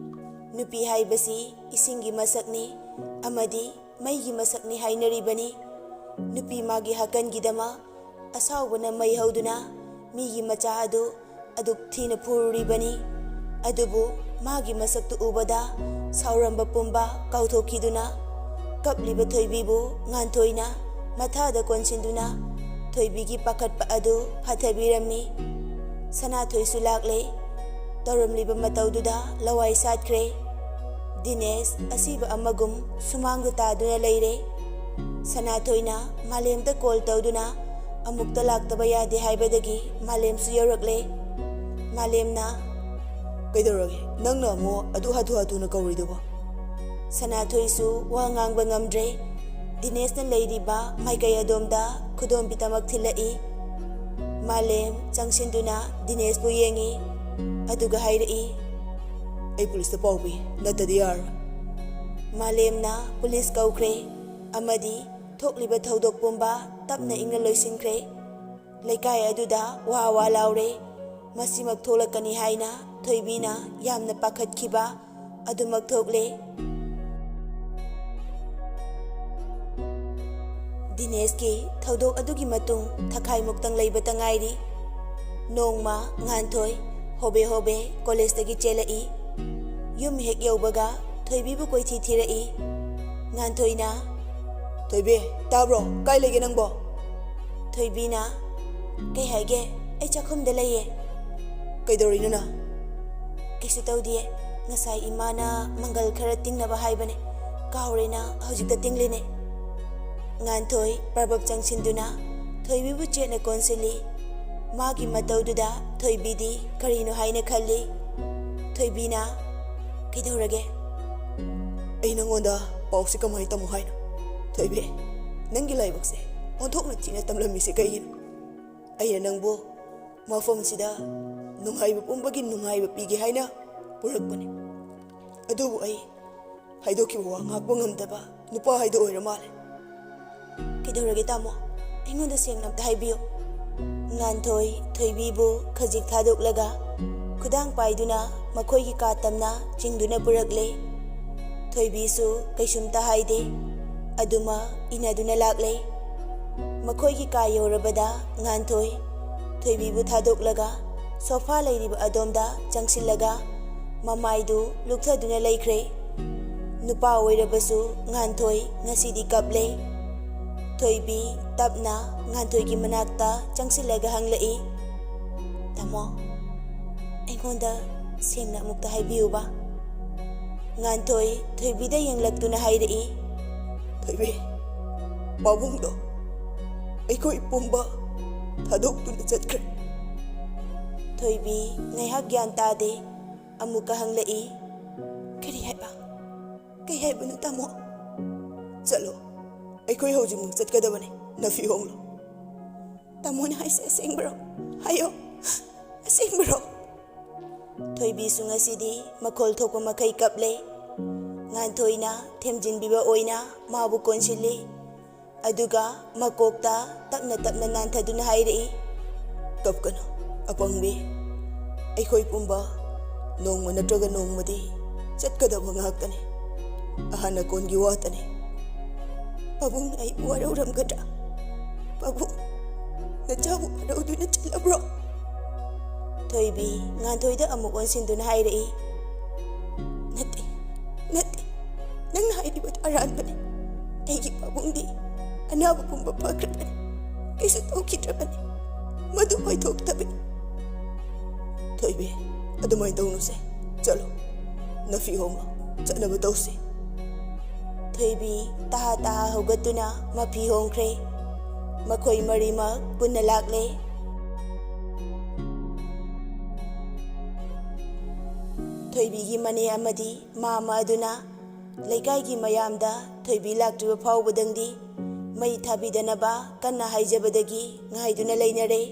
ꯅꯨꯄꯤ ꯍꯥꯏꯕꯁꯤ ꯏꯁꯤꯡꯒꯤ ꯃꯁꯛꯅꯤ ꯑꯃꯗꯤ ꯃꯩꯒꯤ ꯃꯁꯛꯅꯤ ꯍꯥꯏꯅꯔꯤꯕꯅꯤ꯫ ꯅꯨꯄꯤ ꯃꯥꯒꯤ ꯍꯛꯀꯟꯒꯤꯗꯃꯛ ꯑꯁꯥꯎꯕꯅ ꯃꯩ ꯍꯧꯗꯨꯅ ꯃꯤꯒꯤ ꯃꯆꯥ ꯑꯗꯨ ꯑꯗꯨꯛ ꯊꯤꯅ ꯐꯨꯔꯨꯔꯤꯕꯅꯤ꯫ ꯑꯗꯨꯕꯨ ꯃꯥꯒꯤ ꯃꯁꯛꯇꯨ ꯎꯕꯗ ꯁꯥꯎꯔꯝꯕ ꯄꯨꯝꯕ ꯀꯥꯎꯊꯣꯛꯈꯤꯗꯨꯅ ꯀꯞꯂꯤꯕ ꯊꯣꯏꯕꯤꯕꯨ ꯉꯥꯟꯊꯣꯏꯅ ꯃꯊꯥꯗ ꯀꯣꯟꯁꯤꯟꯗꯨꯅ ꯊꯣꯏꯕꯤꯒꯤ ꯄꯥꯈꯠꯄ ꯑꯗꯨ ꯐꯊꯕꯤꯔꯝꯃꯤ꯫ ꯁꯅꯥꯊꯣꯏꯁꯨ ꯂꯥꯛꯂꯦ꯫ ꯇꯧꯔꯝꯂꯤꯕ ꯃꯇꯧꯗꯨꯗ ꯂꯋꯥꯏ ꯁꯥꯠꯈ꯭ꯔꯦ꯫ ꯗꯤꯅꯦꯁ ꯑꯁꯤꯕ ꯑꯃꯒꯨꯝ ꯁꯨꯃꯥꯡꯗ ꯇꯥꯗꯨꯅ ꯂꯩꯔꯦ꯫ ꯁꯅꯥꯊꯣꯏꯅ ꯃꯥꯂꯦꯝꯗ ꯀꯣꯜ ꯇꯧꯗꯨꯅ ꯑꯃꯨꯛꯇ ꯂꯥꯛꯇꯕ ꯌꯥꯗꯦ ꯍꯥꯏꯕꯗꯒꯤ ꯃꯥꯂꯦꯝꯁꯨ ꯌꯧꯔꯛꯂꯦ꯫ ꯃꯥꯂꯦꯝꯅ
ꯀꯩꯗꯧꯔꯒꯦ ꯅꯪꯅ ꯑꯃꯨꯛ ꯑꯗꯨ ꯍꯥꯊꯨ ꯍꯥꯊꯨꯅ ꯀꯧꯔꯤꯗꯨꯕꯣ?
ꯁꯅꯥꯊꯣꯏꯁꯨ ꯋꯥ ꯉꯥꯡꯕ ꯉꯝꯗ꯭ꯔꯦ꯫ ꯗꯤꯅꯦꯁꯅ ꯂꯩꯔꯤꯕ ꯃꯥꯏꯀꯩ ꯑꯗꯣꯝꯗ ꯈꯨꯗꯣꯝꯕꯤꯇꯃꯛ ꯊꯤꯜꯂꯛꯏ꯫ ꯃꯥꯂꯦꯝ ꯆꯪꯁꯤꯟꯗꯨꯅ ꯗꯤꯅꯦꯁꯄꯨ ꯌꯦꯡꯏ ꯑꯗꯨꯒ ꯍꯥꯏꯔꯛꯏ,
ꯑꯩ ꯄꯨꯂꯤꯁꯇ ꯄꯥꯎ ꯄꯤ, ꯅꯠꯇꯗꯤ ꯌꯥꯔꯣꯏ꯫
ꯃꯥꯂꯦꯝꯅ ꯄꯨꯂꯤꯁ ꯀꯧꯈ꯭ꯔꯦ ꯑꯃꯗꯤ ꯊꯣꯛꯂꯤꯕ ꯊꯧꯗꯣꯛ ꯄꯨꯝꯕ ꯇꯞꯅ ꯏꯪꯅ ꯂꯣꯏꯁꯤꯟꯈ꯭ꯔꯦ꯫ ꯂꯩꯀꯥꯏ ꯑꯗꯨꯗ ꯋꯥ ꯋꯥ ꯂꯥꯎꯔꯦ꯫ ꯃꯁꯤꯃꯛ ꯊꯣꯛꯂꯛꯀꯅꯤ ꯍꯥꯏꯅ ꯊꯣꯏꯕꯤꯅ ꯌꯥꯝꯅ ꯄꯥꯈꯠꯈꯤꯕ ꯑꯗꯨꯃꯛ ꯊꯣꯛꯂꯦ꯫ ꯗꯤꯅꯦꯁꯀꯤ ꯊꯧꯗꯣꯛ ꯑꯗꯨꯒꯤ ꯃꯇꯨꯡ ꯊꯥꯈꯥꯏꯃꯨꯛꯇꯪ ꯂꯩꯕꯇ ꯉꯥꯏꯔꯤ꯫ ꯅꯣꯡꯃ ꯉꯥꯟꯊꯣꯏ ꯍꯣꯕꯦ ꯍꯣꯕꯦ ꯀꯣꯂꯦꯖꯇꯒꯤ ꯆꯦꯜꯂꯛꯏ꯫ ꯌꯨꯝ ꯍꯦꯛ ꯌꯧꯕꯒ ꯊꯣꯏꯕꯤꯕꯨ ꯀꯣꯏꯊꯤ ꯊꯤꯔꯛꯏ꯫ ꯉꯥꯟꯊꯣꯏꯅ,
ꯊꯣꯏꯕꯤ ꯇꯥꯕ꯭ꯔꯣ, ꯀꯥꯏ ꯂꯩꯒꯦ ꯅꯪꯕꯣ?
ꯊꯣꯏꯕꯤꯅ, ꯀꯩ ꯍꯥꯏꯒꯦ? ꯑꯩ ꯆꯥꯛꯈꯨꯝꯗ ꯂꯩꯌꯦ꯫
ꯀꯩꯗꯧꯔꯤꯅꯣ ꯅꯪ?
ꯀꯩꯁꯨ ꯇꯧꯗꯤꯌꯦ, ꯉꯁꯥꯏ ꯏꯃꯥꯅ ꯃꯪꯒꯜ ꯈꯔ ꯇꯤꯡꯅꯕ ꯍꯥꯏꯕꯅꯦ, ꯀꯥꯎꯔꯦꯅ ꯍꯧꯖꯤꯛꯇ ꯇꯤꯡꯂꯤꯅꯦ꯫ ꯉꯥꯟꯊꯣꯏ ꯄ꯭ꯔꯕꯛ ꯆꯪꯁꯤꯟꯗꯨꯅ ꯊꯣꯏꯕꯤꯕꯨ ꯆꯦꯠꯅ ꯀꯣꯟꯁꯤꯜꯂꯤ꯫ ꯃꯥꯒꯤ ꯃꯇꯧꯗꯨꯗ ꯊꯣꯏꯕꯤꯗꯤ ꯀꯔꯤꯅꯣ ꯍꯥꯏꯅ ꯈꯜꯂꯤ꯫ ꯊꯣꯏꯕꯤꯅ, ꯀꯩꯗꯧꯔꯒꯦ?
ꯑꯩ ꯅꯪꯉꯣꯟꯗ ꯄꯥꯎꯁꯤ ꯀꯃꯥꯏꯅ ꯇꯝꯃꯨ ꯍꯥꯏꯅꯣ? ꯊꯣꯏꯕꯤ, ꯅꯪꯒꯤ ꯂꯥꯏꯕꯛꯁꯦ ꯑꯣꯟꯊꯣꯛꯅ ꯊꯤꯅ ꯇꯝꯂꯝꯃꯤꯁꯦ ꯀꯩꯒꯤꯅꯣ? ꯑꯩꯅ ꯅꯪꯕꯨ ꯃꯐꯝꯁꯤꯗ ꯅꯨꯡꯉꯥꯏꯕ ꯄꯨꯝꯕꯒꯤ ꯅꯨꯡꯉꯥꯏꯕ ꯄꯤꯒꯦ ꯍꯥꯏꯅ ꯄꯨꯔꯛꯄꯅꯤ, ꯑꯗꯨꯕꯨ ꯑꯩ ꯍꯥꯏꯗꯣꯛꯈꯤꯕ ꯋꯥ ꯉꯥꯛꯄ ꯉꯝꯗꯕ ꯅꯨꯄꯥ ꯍꯥꯏꯗꯣ ꯑꯣꯏꯔ ꯃꯥꯜꯂꯦ꯫
ꯀꯩꯗꯧꯔꯒꯦ ꯇꯥꯃꯣ? ꯑꯩꯉꯣꯟꯗ ꯁꯦꯡꯅ ꯑꯝꯇ ꯍꯥꯏꯕꯤꯌꯨ꯫ ꯉꯥꯟꯊꯣꯏ ꯊꯣꯏꯕꯤꯕꯨ ꯈꯖꯤꯛ ꯊꯥꯗꯣꯛꯂꯒ ꯈꯨꯗꯥꯡ ꯄꯥꯏꯗꯨꯅ ꯃꯈꯣꯏꯒꯤ ꯀꯥ ꯇꯝꯅ ꯆꯤꯡꯗꯨꯅ ꯄꯨꯔꯛꯂꯦ꯫ ꯊꯣꯏꯕꯤꯁꯨ ꯀꯩꯁꯨꯝꯇ ꯍꯥꯏꯗꯦ, ꯑꯗꯨꯃ ꯏꯟꯅꯗꯨꯅ ꯂꯥꯛꯂꯦ꯫ ꯃꯈꯣꯏꯒꯤ ꯀꯥ ꯌꯧꯔꯕꯗ ꯉꯥꯟꯊꯣꯏ ꯊꯣꯏꯕꯤꯕꯨ ꯊꯥꯗꯣꯛꯂꯒ ꯁꯣꯐꯥ ꯂꯩꯔꯤꯕ ꯑꯗꯣꯝꯗ ꯆꯪꯁꯤꯜꯂꯒ ꯃꯃꯥꯏꯗꯨ ꯂꯨꯛꯊꯗꯨꯅ ꯂꯩꯈ꯭ꯔꯦ꯫ ꯅꯨꯄꯥ ꯑꯣꯏꯔꯕꯁꯨ ꯉꯥꯟꯊꯣꯏ ꯉꯁꯤꯗꯤ ꯀꯞꯂꯦ꯫ ꯊꯣꯏꯕꯤ ꯇꯞꯅ ꯉꯥꯟꯊꯣꯏꯒꯤ ꯃꯅꯥꯛꯇ ꯆꯪꯁꯤꯜꯂꯒ ꯍꯪꯂꯛꯏ, ꯇꯥꯃꯣ, ꯑꯩꯉꯣꯟꯗ ꯁꯦꯡꯅ ꯑꯃꯨꯛꯇ ꯍꯥꯏꯕꯤꯌꯨꯕ꯫ ꯉꯥꯟꯊꯣꯏ ꯊꯣꯏꯕꯤꯗ ꯌꯦꯡꯂꯛꯇꯨꯅ ꯍꯥꯏꯔꯛꯏ,
ꯊꯣꯏꯕꯤ, ꯄꯥꯕꯨꯡꯗꯣ ꯑꯩꯈꯣꯏ ꯄꯨꯝꯕ ꯊꯥꯗꯣꯛꯇꯨꯅ ꯆꯠꯈ꯭ꯔꯦ꯫
ꯊꯣꯏꯕꯤ ꯉꯥꯏꯍꯥꯛ ꯒ꯭ꯌꯥꯟ ꯇꯥꯗꯦ, ꯑꯃꯨꯛꯀ ꯍꯪꯂꯛꯏ, ꯀꯔꯤ ꯍꯥꯏꯕ? ꯀꯩ ꯍꯥꯏꯕꯅꯣ ꯇꯥꯃꯣ?
ꯆꯠꯂꯣ, ꯑꯩꯈꯣꯏ ꯍꯧꯖꯤꯛꯃꯛ ꯆꯠꯀꯗꯕꯅꯤ, ꯅꯐꯤ ꯍꯣꯡꯂꯣ꯫
ꯇꯥꯃꯣꯅ ꯍꯥꯏꯁꯦ ꯑꯁꯦꯡꯕꯔꯣ? ꯍꯥꯏꯌꯣ, ꯑꯁꯦꯡꯕꯔꯣ? ꯊꯣꯏꯕꯤꯁꯨ ꯉꯁꯤꯗꯤ ꯃꯈꯣꯜ ꯊꯣꯛꯄ ꯃꯈꯩ ꯀꯞꯂꯦ꯫ ꯉꯥꯟꯊꯣꯏꯅ ꯊꯦꯝꯖꯤꯟꯕꯤꯕ ꯑꯣꯏꯅ ꯃꯥꯕꯨ ꯀꯣꯟꯁꯤꯜꯂꯤ, ꯑꯗꯨꯒ ꯃꯀꯣꯛꯇ ꯇꯞꯅ ꯇꯞꯅ ꯅꯥꯟꯊꯗꯨꯅ ꯍꯥꯏꯔꯛꯏ,
ꯀꯞꯀꯅꯨ ꯑꯄꯪꯕꯤ, ꯑꯩꯈꯣꯏ ꯄꯨꯝꯕ ꯅꯣꯡꯃ ꯅꯠꯇ꯭ꯔꯒ ꯅꯣꯡꯃꯗꯤ ꯆꯠꯀꯗꯕ ꯉꯥꯛꯇꯅꯤ, ꯑꯍꯟ ꯑꯀꯣꯟꯒꯤ ꯋꯥꯇꯅꯤ꯫
ꯄꯥꯕꯨꯡꯅ ꯑꯩꯕꯨ ꯋꯥꯔꯧꯔꯝꯒꯗ꯭ꯔꯥ? ꯄꯥꯕꯨꯡ, ꯅꯆꯥꯕꯨ ꯋꯥꯔꯧꯗꯨꯅ ꯆꯠꯂꯕ꯭ꯔꯣ? ꯊꯣꯏꯕꯤ ꯉꯥꯟꯊꯣꯏꯗ ꯑꯃꯨꯛ ꯑꯣꯟꯁꯤꯟꯗꯨꯅ ꯍꯥꯏꯔꯛꯏ, ꯅꯠꯇꯦ, ꯅꯠꯇꯦ, ꯅꯪꯅ ꯍꯥꯏꯔꯤꯕꯗꯨ ꯑꯔꯥꯟꯕꯅꯤ꯫ ꯑꯩꯒꯤ ꯄꯥꯕꯨꯡꯗꯤ ꯑꯅꯥꯕ ꯄꯨꯝꯕ ꯐꯈ꯭ꯔꯕꯅꯤ, ꯀꯩꯁꯨ ꯇꯧꯈꯤꯗ꯭ꯔꯕꯅꯤ, ꯃꯗꯨ ꯑꯣꯏꯊꯣꯛꯇꯕꯅꯤ꯫
ꯊꯣꯏꯕꯤ, ꯑꯗꯨꯃꯥꯏꯅ ꯇꯧꯅꯨꯁꯦ, ꯆꯠꯂꯣ, ꯅꯐꯤ ꯍꯣꯡꯂꯣ, ꯆꯠꯅꯕ ꯇꯧꯁꯤ꯫
ꯊꯣꯏꯕꯤ ꯇꯍꯥ ꯇꯍꯥ ꯍꯧꯒꯠꯇꯨꯅ ꯃꯐꯤ ꯍꯣꯡꯈ꯭ꯔꯦ꯫ ꯃꯈꯣꯏ ꯃꯔꯤꯃꯛ ꯄꯨꯟꯅ ꯂꯥꯛꯂꯦ꯫ ꯊꯣꯏꯕꯤꯒꯤ ꯃꯅꯦ ꯑꯃꯗꯤ ꯃꯥꯃ ꯑꯗꯨꯅ ꯂꯩꯀꯥꯏꯒꯤ ꯃꯌꯥꯝꯗ ꯊꯣꯏꯕꯤ ꯂꯥꯛꯇ꯭ꯔꯤꯕ ꯐꯥꯎꯕꯗꯪꯗꯤ ꯃꯩ ꯊꯥꯕꯤꯗꯅꯕ ꯀꯟꯅ ꯍꯥꯏꯖꯕꯗꯒꯤ ꯉꯥꯏꯗꯨꯅ ꯂꯩꯅꯔꯦ꯫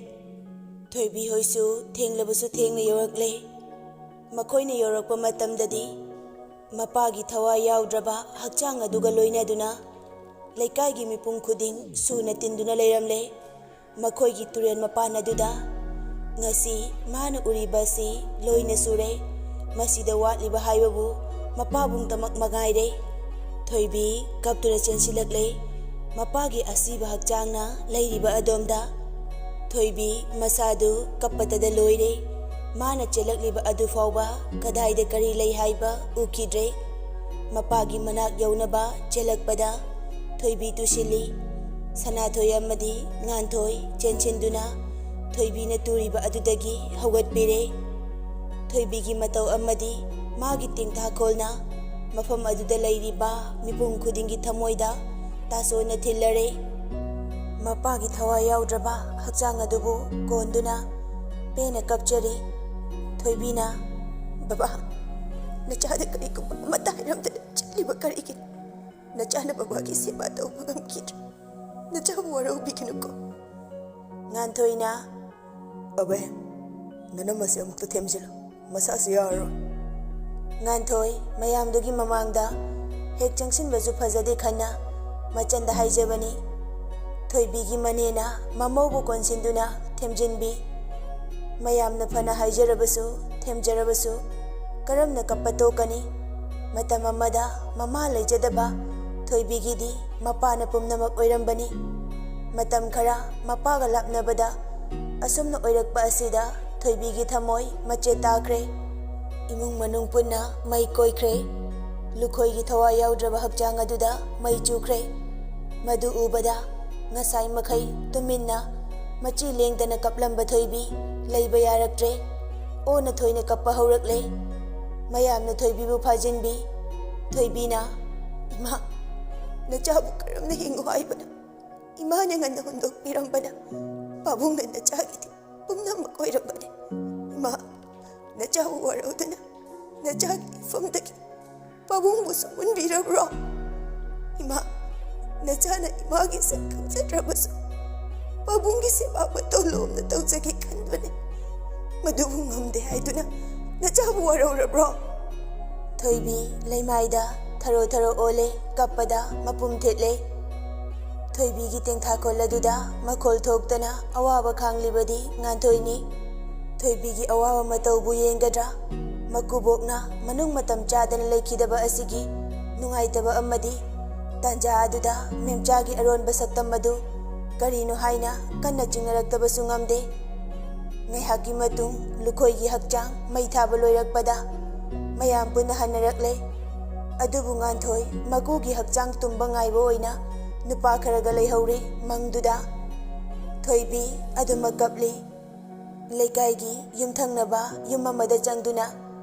ꯊꯣꯏꯕꯤ ꯍꯣꯏꯁꯨ ꯊꯦꯡꯂꯕꯁꯨ ꯊꯦꯡꯅ ꯌꯧꯔꯛꯂꯦ꯫ ꯃꯈꯣꯏꯅ ꯌꯧꯔꯛꯄ ꯃꯇꯝꯗꯗꯤ ꯃꯄꯥꯒꯤ ꯊꯋꯥꯏ ꯌꯥꯎꯗ꯭ꯔꯕ ꯍꯛꯆꯥꯡ ꯑꯗꯨꯒ ꯂꯣꯏꯅꯗꯨꯅ ꯂꯩꯀꯥꯏꯒꯤ ꯃꯤꯄꯨꯝ ꯈꯨꯗꯤꯡ ꯁꯨꯅ ꯇꯤꯟꯗꯨꯅ ꯂꯩꯔꯝꯂꯦ꯫ ꯃꯈꯣꯏꯒꯤ ꯇꯨꯔꯦꯟ ꯃꯄꯥꯟ ꯑꯗꯨꯗ ꯉꯁꯤ ꯃꯥꯅ ꯎꯔꯤꯕ ꯑꯁꯤ ꯂꯣꯏꯅ ꯁꯨꯔꯦ꯫ ꯃꯁꯤꯗ ꯋꯥꯠꯂꯤꯕ ꯍꯥꯏꯕꯕꯨ ꯃꯄꯥꯕꯨꯡꯇꯃꯛ ꯃꯉꯥꯏꯔꯦ꯫ ꯊꯣꯏꯕꯤ ꯀꯞꯇꯨꯅ ꯆꯦꯟꯁꯤꯜꯂꯛꯂꯦ ꯃꯄꯥꯒꯤ ꯑꯁꯤꯕ ꯍꯛꯆꯥꯡꯅ ꯂꯩꯔꯤꯕ ꯑꯗꯣꯝꯗ꯫ ꯊꯣꯏꯕꯤ ꯃꯁꯥꯗꯨ ꯀꯞꯄꯇꯗ ꯂꯣꯏꯔꯦ꯫ ꯃꯥꯅ ꯆꯦꯜꯂꯛꯂꯤꯕ ꯑꯗꯨ ꯐꯥꯎꯕ ꯀꯗꯥꯏꯗ ꯀꯔꯤ ꯂꯩ ꯍꯥꯏꯕ ꯎꯈꯤꯗ꯭ꯔꯦ꯫ ꯃꯄꯥꯒꯤ ꯃꯅꯥꯛ ꯌꯧꯅꯕ ꯆꯦꯜꯂꯛꯄꯗ ꯊꯣꯏꯕꯤ ꯇꯨꯁꯤꯜꯂꯤ꯫ ꯁꯅꯥꯊꯣꯏ ꯑꯃꯗꯤ ꯉꯥꯟꯊꯣꯏ ꯆꯦꯟꯁꯤꯟꯗꯨꯅ ꯊꯣꯏꯕꯤꯅ ꯇꯨꯔꯤꯕ ꯑꯗꯨꯗꯒꯤ ꯍꯧꯒꯠꯄꯤꯔꯦ꯫ ꯊꯣꯏꯕꯤꯒꯤ ꯃꯇꯧ ꯑꯃꯗꯤ ꯃꯥꯒꯤ ꯇꯤꯡꯊꯥꯈꯣꯜꯅ ꯃꯐꯝ ꯑꯗꯨꯗ ꯂꯩꯔꯤꯕ ꯃꯤꯄꯨꯝ ꯈꯨꯗꯤꯡꯒꯤ ꯊꯃꯣꯏꯗ ꯇꯥꯁꯣꯟꯅ ꯊꯤꯜꯂꯔꯦ꯫ ꯃꯄꯥꯒꯤ ꯊꯋꯥꯏ ꯌꯥꯎꯗ꯭ꯔꯕ ꯍꯛꯆꯥꯡ ꯑꯗꯨꯕꯨ ꯀꯣꯟꯗꯨꯅ ꯄꯦꯟꯅ ꯀꯞꯆꯔꯤ꯫ ꯊꯣꯏꯕꯤꯅ "ꯕꯕꯥ, ꯅꯆꯥꯗ ꯀꯔꯤꯒꯨꯝꯕ ꯑꯃꯠꯇ ꯍꯥꯏꯔꯝꯗꯅ ꯆꯠꯂꯤꯕ ꯀꯔꯤꯒꯤꯅꯣ? ꯅꯆꯥꯅ ꯕꯕꯥꯒꯤ ꯁꯦꯕꯥ ꯇꯧꯕ ꯉꯝꯈꯤꯗ꯭ꯔꯦ, ꯅꯆꯥꯕꯨ ꯋꯥꯔꯧꯕꯤꯒꯅꯨꯀꯣ." ꯉꯥꯟꯊꯣꯏꯅ
"ꯑꯕꯦ, ꯅꯅꯝꯃꯁꯦ ꯑꯃꯨꯛꯇ ꯊꯦꯝꯖꯤꯜꯂꯨ, ꯃꯁꯥꯁꯦ ꯌꯥꯔꯔꯣꯏ."
ꯉꯥꯟꯊꯣꯏ ꯃꯌꯥꯝꯗꯨꯒꯤ ꯃꯃꯥꯡꯗ ꯍꯦꯛ ꯆꯪꯁꯤꯟꯕꯁꯨ ꯐꯖꯗꯦ ꯈꯟꯅ ꯃꯆꯟꯗ ꯍꯥꯏꯖꯕꯅꯤ꯫ ꯊꯣꯏꯕꯤꯒꯤ ꯃꯅꯦꯅ ꯃꯃꯧꯕꯨ ꯀꯣꯟꯁꯤꯟꯗꯨꯅ ꯊꯦꯝꯖꯤꯟꯕꯤ꯫ ꯃꯌꯥꯝꯅ ꯐꯅ ꯍꯥꯏꯖꯔꯕꯁꯨ ꯊꯦꯝꯖꯔꯕꯁꯨ ꯀꯔꯝꯅ ꯀꯞꯄ ꯇꯣꯛꯀꯅꯤ? ꯃꯇꯝ ꯑꯃꯗ ꯃꯃꯥ ꯂꯩꯖꯗꯕ ꯊꯣꯏꯕꯤꯒꯤꯗꯤ ꯃꯄꯥꯅ ꯄꯨꯝꯅꯃꯛ ꯑꯣꯏꯔꯝꯕꯅꯤ꯫ ꯃꯇꯝ ꯈꯔ ꯃꯄꯥꯒ ꯂꯥꯞꯅꯕꯗ ꯑꯁꯨꯝꯅ ꯑꯣꯏꯔꯛꯄ ꯑꯁꯤꯗ ꯊꯣꯏꯕꯤꯒꯤ ꯊꯃꯣꯏ ꯃꯆꯦꯠ ꯇꯥꯈ꯭ꯔꯦ꯫ ꯏꯃꯨꯡ ꯃꯅꯨꯡ ꯄꯨꯟꯅ ꯃꯩ ꯀꯣꯏꯈ꯭ꯔꯦ꯫ ꯂꯨꯈꯣꯏꯒꯤ ꯊꯋꯥꯏ ꯌꯥꯎꯗ꯭ꯔꯕ ꯍꯛꯆꯥꯡ ꯑꯗꯨꯗ ꯃꯩ ꯆꯨꯈ꯭ꯔꯦ꯫ ꯃꯗꯨ ꯎꯕꯗ ꯉꯁꯥꯏ ꯃꯈꯩ ꯇꯨꯃꯤꯟꯅ ꯃꯆꯤ ꯂꯦꯡꯗꯅ ꯀꯞꯂꯝꯕ ꯊꯣꯏꯕꯤ ꯂꯩꯕ ꯌꯥꯔꯛꯇ꯭ꯔꯦ꯫ ꯑꯣꯟꯅ ꯊꯣꯏꯅ ꯀꯞꯄ ꯍꯧꯔꯛꯂꯦ꯫ ꯃꯌꯥꯝꯅ ꯊꯣꯏꯕꯤꯕꯨ ꯐꯥꯖꯤꯟꯕꯤ꯫ ꯊꯣꯏꯕꯤꯅ "ꯏꯃꯥ, ꯅꯆꯥꯕꯨ ꯀꯔꯝꯅ ꯍꯤꯡꯉꯨ ꯍꯥꯏꯕꯅꯣ? ꯏꯃꯥꯅ ꯉꯟꯅ ꯍꯨꯟꯗꯣꯛꯄꯤꯔꯝꯕꯅ ꯄꯥꯕꯨꯡꯅ ꯅꯆꯥꯒꯤꯗꯤ ꯄꯨꯝꯅꯃꯛ ꯑꯣꯏꯔꯕꯅꯤ꯫ ꯏꯃꯥ, ꯅꯆꯥꯕꯨ ꯋꯥꯔꯧꯗꯅ ꯅꯆꯥꯒꯤ ꯏꯐꯝꯗꯒꯤ ꯄꯥꯕꯨꯡꯕꯨꯁꯨ ꯃꯨꯟꯕꯤꯔꯕ꯭ꯔꯣ? ꯏꯃꯥ, ꯅꯆꯥꯅ ꯏꯃꯥꯒꯤ ꯁꯛ ꯈꯪꯖꯗ꯭ꯔꯕꯁꯨ ꯄꯥꯕꯨꯡꯒꯤ ꯁꯦꯕꯥ ꯃꯇꯧꯂꯣꯝꯅ ꯇꯧꯖꯒꯦ ꯈꯟꯕꯅꯤ꯫ ꯃꯗꯨꯕꯨ ꯉꯝꯗꯦ ꯍꯥꯏꯗꯨꯅ ꯅꯆꯥꯕꯨ ꯋꯥꯔꯧꯔꯕ꯭ꯔꯣ?" ꯊꯣꯏꯕꯤ ꯂꯩꯃꯥꯏꯗ ꯊꯔꯣ ꯊꯔꯣ ꯑꯣꯜꯂꯦ, ꯀꯞꯄꯗ ꯃꯄꯨꯝ ꯊꯦꯠꯂꯦ꯫ ꯊꯣꯏꯕꯤꯒꯤ ꯇꯦꯡꯊꯥꯈꯣꯜ ꯑꯗꯨꯗ ꯃꯈꯣꯜ ꯊꯣꯛꯇꯅ ꯑꯋꯥꯕ ꯈꯥꯡꯂꯤꯕꯗꯤ ꯉꯥꯟꯊꯣꯏꯅꯤ꯫ ꯊꯣꯏꯕꯤꯒꯤ ꯑꯋꯥꯕ ꯃꯇꯧꯕꯨ ꯌꯦꯡꯒꯗ꯭ꯔꯥ? ꯃꯀꯨꯕꯣꯛꯅ ꯃꯅꯨꯡ ꯃꯇꯝ ꯆꯥꯗꯅ ꯂꯩꯈꯤꯗꯕ ꯑꯁꯤꯒꯤ ꯅꯨꯡꯉꯥꯏꯇꯕ ꯑꯃꯗꯤ ꯇꯥꯟꯖꯥ ꯑꯗꯨꯗ ꯃꯦꯝꯆꯥꯒꯤ ꯑꯔꯣꯟꯕ ꯁꯛꯇꯝ ꯑꯗꯨ ꯀꯔꯤꯅꯣ ꯍꯥꯏꯅ ꯀꯟꯅ ꯆꯤꯡꯅꯔꯛꯇꯕꯁꯨ ꯉꯝꯗꯦ꯫ ꯉꯥꯏꯍꯥꯛꯀꯤ ꯃꯇꯨꯡ ꯂꯨꯈꯣꯏꯒꯤ ꯍꯛꯆꯥꯡ ꯃꯩ ꯊꯥꯕ ꯂꯣꯏꯔꯛꯄꯗ ꯃꯌꯥꯝ ꯄꯨꯟꯅ ꯍꯟꯅꯔꯛꯂꯦ꯫ ꯑꯗꯨꯕꯨ ꯉꯥꯟꯊꯣꯏ ꯃꯀꯨꯒꯤ ꯍꯛꯆꯥꯡ ꯇꯨꯝꯕ ꯉꯥꯏꯕ ꯑꯣꯏꯅ ꯅꯨꯄꯥ ꯈꯔꯒ ꯂꯩꯍꯧꯔꯤ ꯃꯪꯗꯨꯗ꯫ ꯊꯣꯏꯕꯤ ꯑꯗꯨꯃꯛ ꯀꯞꯂꯤ꯫ ꯂꯩꯀꯥꯏꯒꯤ ꯌꯨꯝꯊꯪꯅꯕ ꯌꯨꯝ ꯑꯃꯗ ꯆꯪꯗꯨꯅ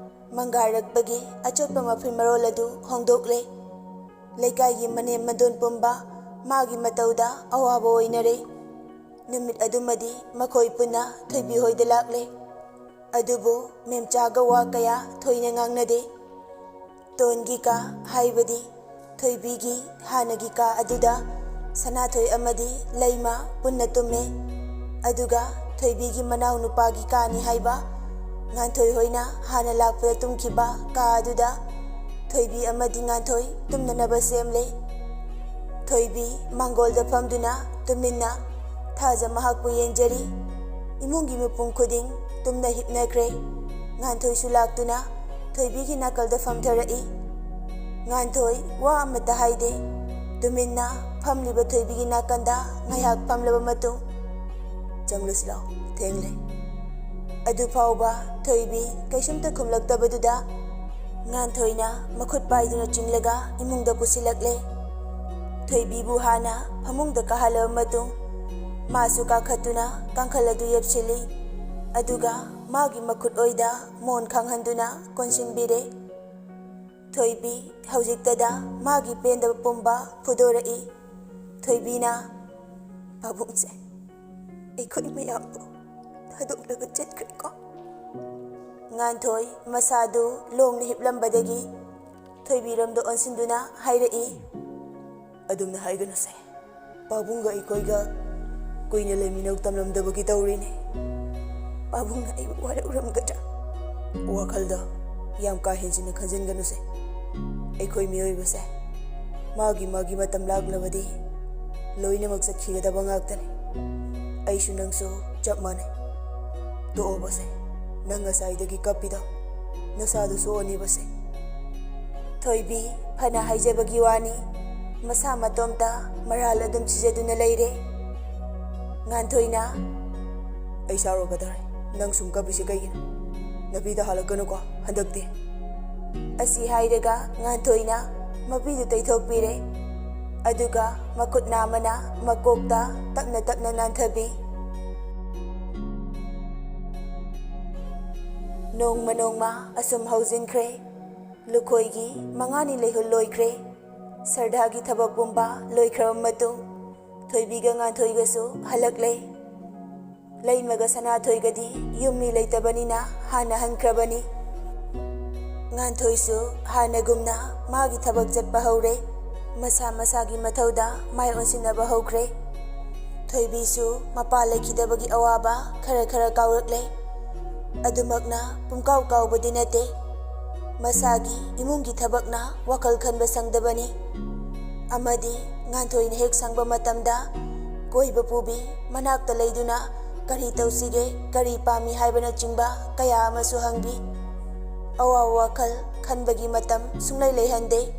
ꯃꯪꯒꯥꯔꯛꯄꯒꯤ ꯑꯆꯣꯠꯄ ꯃꯐꯤꯟ ꯃꯔꯣꯜ ꯑꯗꯨ ꯍꯣꯡꯗꯣꯛꯂꯦ꯫ ꯂꯩꯀꯥꯏꯒꯤ ꯃꯅꯦꯝ ꯃꯗꯣꯟ ꯄꯨꯝꯕ ꯃꯥꯒꯤ ꯃꯇꯧꯗ ꯑꯋꯥꯕ ꯑꯣꯏꯅꯔꯦ꯫ ꯅꯨꯃꯤꯠ ꯑꯗꯨꯃꯗꯤ ꯃꯈꯣꯏ ꯄꯨꯟꯅ ꯊꯣꯏꯕꯤ ꯍꯣꯏꯗ ꯂꯥꯛꯂꯦ꯫ ꯑꯗꯨꯕꯨ ꯃꯦꯝꯆꯥꯒ ꯋꯥ ꯀꯌꯥ ꯊꯣꯏꯅ ꯉꯥꯡꯅꯗꯦ꯫ ꯇꯣꯟꯒꯤ ꯀꯥ ꯍꯥꯏꯕꯗꯤ ꯊꯣꯏꯕꯤꯒꯤ ꯍꯥꯟꯅꯒꯤ ꯀꯥ ꯑꯗꯨꯗ ꯁꯅꯥꯊꯣꯏ ꯑꯃꯗꯤ ꯂꯩꯃ ꯄꯨꯟꯅ ꯇꯨꯝꯃꯦ꯫ ꯑꯗꯨꯒ ꯊꯣꯏꯕꯤꯒꯤ ꯃꯅꯥꯎ ꯅꯨꯄꯥꯒꯤ ꯀꯥꯅꯤ ꯍꯥꯏꯕ ꯉꯥꯟꯊꯣꯏ ꯍꯣꯏꯅ ꯍꯥꯟꯅ ꯂꯥꯛꯄꯗ ꯇꯨꯝꯈꯤꯕ ꯀꯥ ꯑꯗꯨꯗ ꯊꯣꯏꯕꯤ ꯑꯃꯗꯤ ꯉꯥꯟꯊꯣꯏ ꯇꯨꯝꯅꯅꯕ ꯁꯦꯝꯂꯦ꯫ ꯊꯣꯏꯕꯤ ꯃꯥꯡꯒꯣꯜꯗ ꯐꯝꯗꯨꯅ ꯇꯨꯃꯤꯟꯅ ꯊꯥꯖ ꯃꯍꯥꯛꯄꯨ ꯌꯦꯡꯖꯔꯤ꯫ ꯏꯃꯨꯡꯒꯤ ꯃꯤꯄꯨꯝ ꯈꯨꯗꯤꯡ ꯇꯨꯝꯅ ꯍꯤꯞꯅꯈ꯭ꯔꯦ꯫ ꯉꯥꯟꯊꯣꯏꯁꯨ ꯂꯥꯛꯇꯨꯅ ꯊꯣꯏꯕꯤꯒꯤ ꯅꯥꯀꯜꯗ ꯐꯝꯊꯔꯛꯏ꯫ ꯉꯥꯟꯊꯣꯏ ꯋꯥ ꯑꯃꯠꯇ ꯍꯥꯏꯗꯦ꯫ ꯇꯨꯃꯤꯟꯅ ꯐꯝꯂꯤꯕ ꯊꯣꯏꯕꯤꯒꯤ ꯅꯥꯀꯟꯗ ꯉꯥꯏꯍꯥꯛ ꯐꯝꯂꯕ ꯃꯇꯨꯡ "ꯆꯪꯂꯁꯤ ꯂꯥꯎ, ꯊꯦꯡꯂꯦ." ꯑꯗꯨ ꯐꯥꯎꯕ ꯊꯣꯏꯕꯤ ꯀꯩꯁꯨꯝꯇ ꯈꯨꯝꯂꯛꯇꯕꯗꯨꯗ ꯉꯥꯟꯊꯣꯏꯅ ꯃꯈꯨꯠ ꯄꯥꯏꯗꯨꯅ ꯆꯤꯡꯂꯒ ꯏꯃꯨꯡꯗ ꯄꯨꯁꯤꯜꯂꯛꯂꯦ꯫ ꯊꯣꯏꯕꯤꯕꯨ ꯍꯥꯟꯅ ꯐꯃꯨꯡꯗ ꯀꯥꯍꯜꯂꯕ ꯃꯇꯨꯡ ꯃꯥꯁꯨ ꯀꯥꯈꯠꯇꯨꯅ ꯀꯥꯡꯈꯜ ꯑꯗꯨ ꯌꯦꯞꯁꯤꯜꯂꯤ꯫ ꯑꯗꯨꯒ ꯃꯥꯒꯤ ꯃꯈꯨꯠ ꯑꯣꯏꯗ ꯃꯣꯟ ꯈꯥꯡꯍꯟꯗꯨꯅ ꯀꯣꯟꯁꯤꯟꯕꯤꯔꯦ꯫ ꯊꯣꯏꯕꯤ ꯍꯧꯖꯤꯛꯇꯗ ꯃꯥꯒꯤ ꯄꯦꯟꯗꯕ ꯄꯨꯝꯕ ꯐꯨꯗꯣꯔꯛꯏ꯫ ꯊꯣꯏꯕꯤꯅ "ꯄꯥꯕꯨꯡꯁꯦ ꯑꯩꯈꯣꯏ ꯃꯌꯥꯝꯕꯨ ꯊꯥꯗꯣꯛꯂꯒ ꯆꯠꯈ꯭ꯔꯦꯀꯣ?" ꯉꯥꯟꯊꯣꯏ ꯃꯁꯥꯗꯨ ꯂꯣꯡꯅ ꯍꯤꯞꯂꯝꯕꯗꯒꯤ ꯊꯣꯏꯕꯤꯔꯣꯝꯗ ꯑꯣꯟꯁꯤꯟꯗꯨꯅ ꯍꯥꯏꯔꯛꯏ꯫
"ꯑꯗꯨꯝꯅ ꯍꯥꯏꯒꯅꯨꯁꯦ, ꯄꯥꯕꯨꯡꯒ ꯑꯩꯈꯣꯏꯒ ꯀꯨꯏꯅ ꯂꯩꯃꯤꯟꯅꯧ ꯇꯝꯂꯝꯗꯕꯒꯤ ꯇꯧꯔꯤꯅꯤ."
"ꯄꯥꯕꯨꯡꯅ ꯑꯩꯕꯨ ꯋꯥꯔꯧꯔꯝꯒꯗ꯭ꯔꯥ?"
"ꯋꯥꯈꯜꯗ ꯌꯥꯝ ꯀꯥ ꯍꯦꯟꯖꯤꯟꯅ ꯈꯟꯖꯤꯟꯒꯅꯨꯁꯦ꯫ ꯑꯩꯈꯣꯏ ꯃꯤꯑꯣꯏꯕꯁꯦ ꯃꯥꯒꯤ ꯃꯇꯝ ꯂꯥꯛꯂꯕꯗꯤ ꯂꯣꯏꯅꯃꯛ ꯆꯠꯈꯤꯒꯗꯕ ꯉꯥꯛꯇꯅꯤ꯫ ꯑꯩꯁꯨ ꯅꯪꯁꯨ ꯆꯞ ꯃꯥꯟꯅꯩ꯫ ꯇꯣꯛꯑꯣꯕꯁꯦ, ꯅꯪ ꯉꯁꯥꯏꯗꯒꯤ ꯀꯞꯄꯤꯗꯣ ꯅꯁꯥꯗꯨ ꯁꯣꯛꯑꯅꯤꯕꯁꯦ."
ꯊꯣꯏꯕꯤ ꯐꯅ ꯍꯥꯏꯖꯕꯒꯤ ꯋꯥꯅꯤ ꯃꯁꯥ ꯃꯇꯣꯝꯇ ꯃꯔꯥꯜ ꯑꯗꯨꯝ ꯁꯤꯖꯗꯨꯅ ꯂꯩꯔꯦ꯫ ꯉꯥꯟꯊꯣꯏꯅ
"ꯑꯩ ꯁꯥꯎꯔꯒꯗꯔꯦ, ꯅꯪ ꯁꯨꯝ ꯀꯞꯄꯤꯁꯤ ꯀꯩꯒꯤꯅꯣ? ꯅꯨꯄꯤꯗ ꯍꯥꯜꯂꯛꯀꯅꯨꯀꯣ ꯍꯟꯗꯛꯇꯤ."
ꯑꯁꯤ ꯍꯥꯏꯔꯒ ꯉꯥꯟꯊꯣꯏꯅ ꯃꯄꯤꯗꯨ ꯇꯩꯊꯣꯛꯄꯤꯔꯦ꯫ ꯑꯗꯨꯒ ꯃꯈꯨꯠ ꯅꯥꯝꯃꯅ ꯃꯀꯣꯛꯇ ꯇꯞꯅ ꯇꯞꯅ ꯅꯥꯟꯊꯕꯤ꯫ ꯅꯣꯡꯃ ꯅꯣꯡꯃ ꯑꯁꯨꯝ ꯍꯧꯖꯤꯟꯈ꯭ꯔꯦ꯫ ꯂꯨꯈꯣꯏꯒꯤ ꯃꯉꯥꯅꯤ ꯂꯩꯍꯨꯜ ꯂꯣꯏꯈ꯭ꯔꯦ꯫ ꯁꯔꯗꯥꯒꯤ ꯊꯕꯛ ꯄꯨꯝꯕ ꯂꯣꯏꯈ꯭ꯔꯕ ꯃꯇꯨꯡ ꯊꯣꯏꯕꯤꯒ ꯉꯥꯟꯊꯣꯏꯒꯁꯨ ꯍꯜꯂꯛꯂꯦ꯫ ꯂꯩꯃꯒ ꯁꯅꯥꯊꯣꯏꯒꯗꯤ ꯌꯨꯝ ꯃꯤ ꯂꯩꯇꯕꯅꯤꯅ ꯍꯥꯟꯅ ꯍꯟꯈ꯭ꯔꯕꯅꯤ꯫ ꯉꯥꯟꯊꯣꯏꯁꯨ ꯍꯥꯟꯅꯒꯨꯝꯅ ꯃꯥꯒꯤ ꯊꯕꯛ ꯆꯠꯄ ꯍꯧꯔꯦ꯫ ꯃꯁꯥ ꯃꯁꯥꯒꯤ ꯃꯊꯧꯗ ꯃꯥꯏ ꯑꯣꯟꯁꯤꯟꯅꯕ ꯍꯧꯈ꯭ꯔꯦ꯫ ꯊꯣꯏꯕꯤꯁꯨ ꯃꯄꯥ ꯂꯩꯈꯤꯗꯕꯒꯤ ꯑꯋꯥꯕ ꯈꯔ ꯈꯔ ꯀꯥꯎꯔꯛꯂꯦ꯫ ꯑꯗꯨꯃꯛꯅ ꯄꯨꯡꯀꯥꯎ ꯀꯥꯎꯕꯗꯤ ꯅꯠꯇꯦ꯫ ꯃꯁꯥꯒꯤ ꯏꯃꯨꯡꯒꯤ ꯊꯕꯛꯅ ꯋꯥꯈꯜ ꯈꯟꯕ ꯁꯪꯗꯕꯅꯤ꯫ ꯑꯃꯗꯤ ꯉꯥꯟꯊꯣꯏꯅ ꯍꯦꯛ ꯁꯪꯕ ꯃꯇꯝꯗ ꯀꯣꯏꯕ ꯄꯨꯕꯤ ꯃꯅꯥꯛꯇ ꯂꯩꯗꯨꯅ ꯀꯔꯤ ꯇꯧꯁꯤꯒꯦ, ꯀꯔꯤ ꯄꯥꯝꯃꯤ ꯍꯥꯏꯕꯅꯆꯤꯡꯕ ꯀꯌꯥ ꯑꯃꯁꯨ ꯍꯪꯕꯤ꯫ ꯑꯋꯥꯕ ꯋꯥꯈꯜ ꯈꯟꯕꯒꯤ ꯃꯇꯝ ꯁꯨꯡꯂꯩ ꯂꯩꯍꯟꯗꯦ꯫